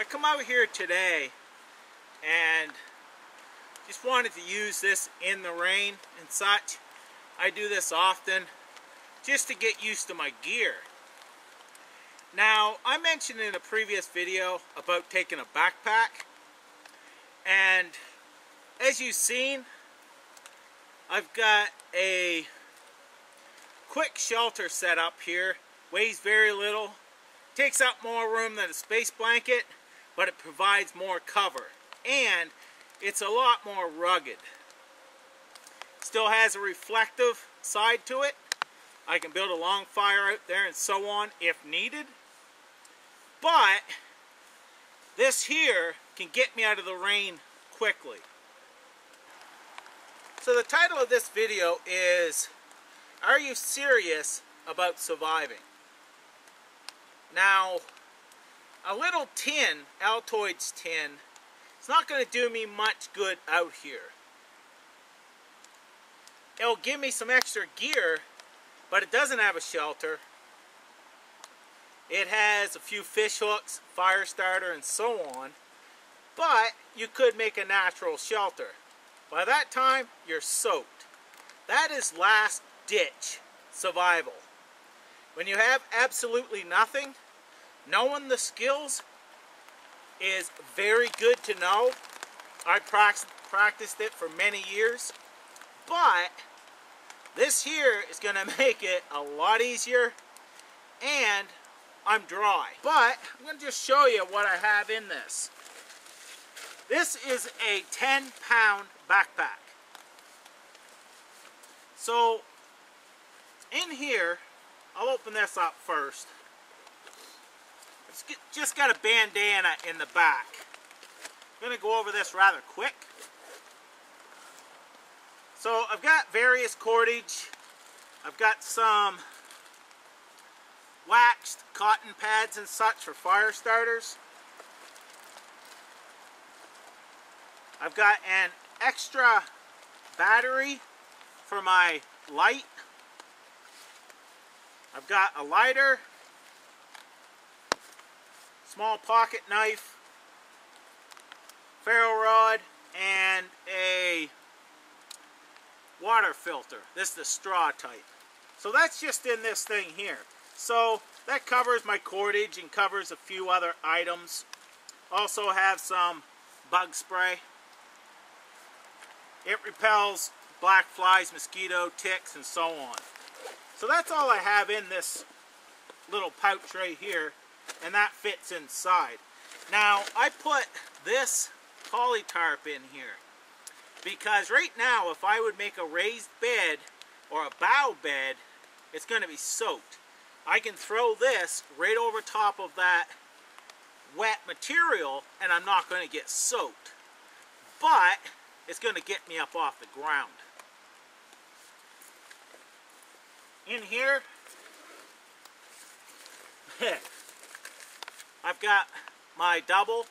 I come out here today and just wanted to use this in the rain and such. I do this often just to get used to my gear. Now, I mentioned in a previous video about taking a backpack, and as you've seen, I've got a quick shelter set up here. Weighs very little, takes up more room than a space blanket, but it provides more cover, and it's a lot more rugged. Still has a reflective side to it. I can build a long fire out there and so on if needed. But this here can get me out of the rain quickly. So the title of this video is, Are You Serious About Surviving? Now, a little tin, Altoids tin, it's not going to do me much good out here. It'll give me some extra gear, but it doesn't have a shelter. It has a few fish hooks, fire starter, and so on. But you could make a natural shelter. By that time, you're soaked. That is last ditch survival. When you have absolutely nothing, knowing the skills is very good to know. I practiced it for many years. But this here is going to make it a lot easier, and I'm dry. But I'm going to just show you what I have in this. This is a 10-pound backpack. So in here, I'll open this up first. It's just got a bandana in the back. I'm going to go over this rather quick. So I've got various cordage. I've got some waxed cotton pads and such for fire starters. I've got an extra battery for my light. I've got a lighter, small pocket knife, ferro rod, and a water filter. This is the straw type. So that's just in this thing here. So that covers my cordage and covers a few other items. Also have some bug spray. It repels black flies, mosquito, ticks, and so on. So that's all I have in this little pouch right here, and that fits inside. Now, I put this poly tarp in here because right now, if I would make a raised bed or a bough bed, it's going to be soaked. I can throw this right over top of that wet material and I'm not going to get soaked. But it's going to get me up off the ground. In here, I've got my double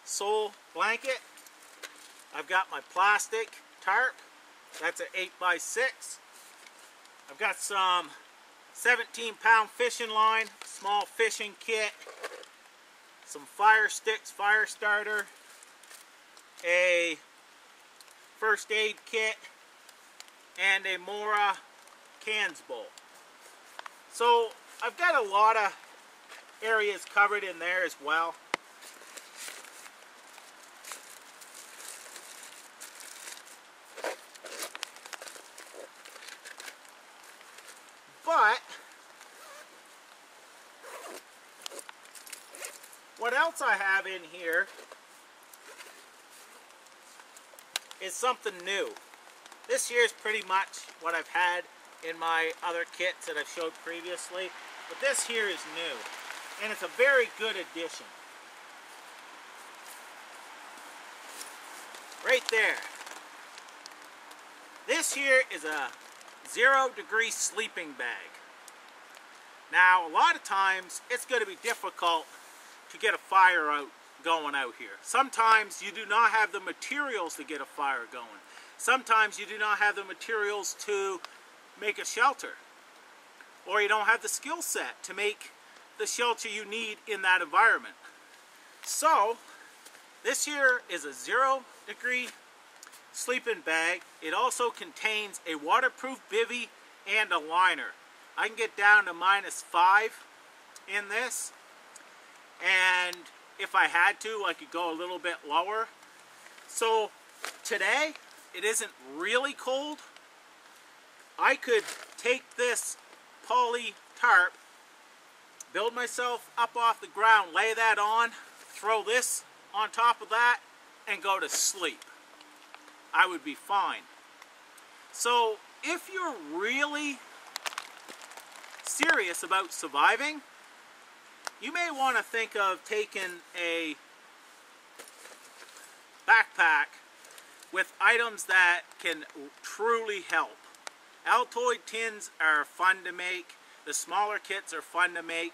sole blanket. I've got my plastic tarp. That's an 8x6. I've got some 17-pound fishing line, small fishing kit, some fire sticks, fire starter, a first aid kit, and a Mora cans bowl. So I've got a lot of areas covered in there as well. But what else I have in here is something new. This here is pretty much what I've had in my other kits that I've showed previously, but this here is new, and it's a very good addition. Right there. This here is a 0-degree sleeping bag. Now, a lot of times it's going to be difficult to get a fire going out here. Sometimes you do not have the materials to get a fire going. Sometimes you do not have the materials to make a shelter. Or you don't have the skill set to make the shelter you need in that environment. So this here is a 0-degree sleeping bag. It also contains a waterproof bivvy and a liner. I can get down to -5 in this, and if I had to, I could go a little bit lower. So today it isn't really cold. I could take this poly tarp, build myself up off the ground, lay that on, throw this on top of that, and go to sleep. I would be fine. So if you're really serious about surviving, you may want to think of taking a backpack with items that can truly help. Altoid tins are fun to make. The smaller kits are fun to make.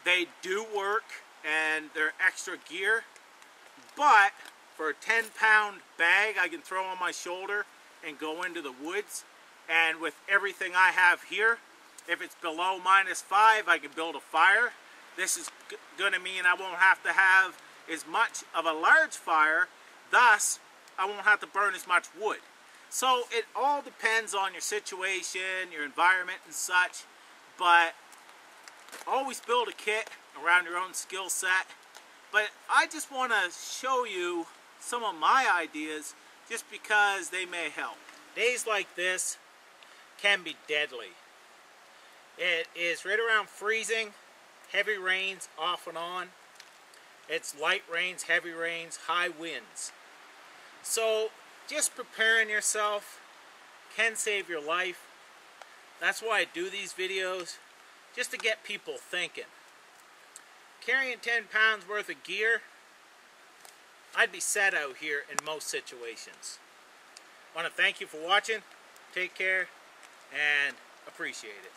They do work and they're extra gear. But for a 10-pound bag I can throw on my shoulder and go into the woods. And with everything I have here, if it's below -5, I can build a fire. This is going to mean I won't have to have as much of a large fire. Thus, I won't have to burn as much wood. So it all depends on your situation, your environment and such. But always build a kit around your own skill set. But I just want to show you some of my ideas just because they may help. Days like this can be deadly. It is right around freezing, heavy rains off and on. It's light rains, heavy rains, high winds. So just preparing yourself can save your life. That's why I do these videos, just to get people thinking. Carrying 10 pounds worth of gear, I'd be set out here in most situations. I want to thank you for watching. Take care and appreciate it.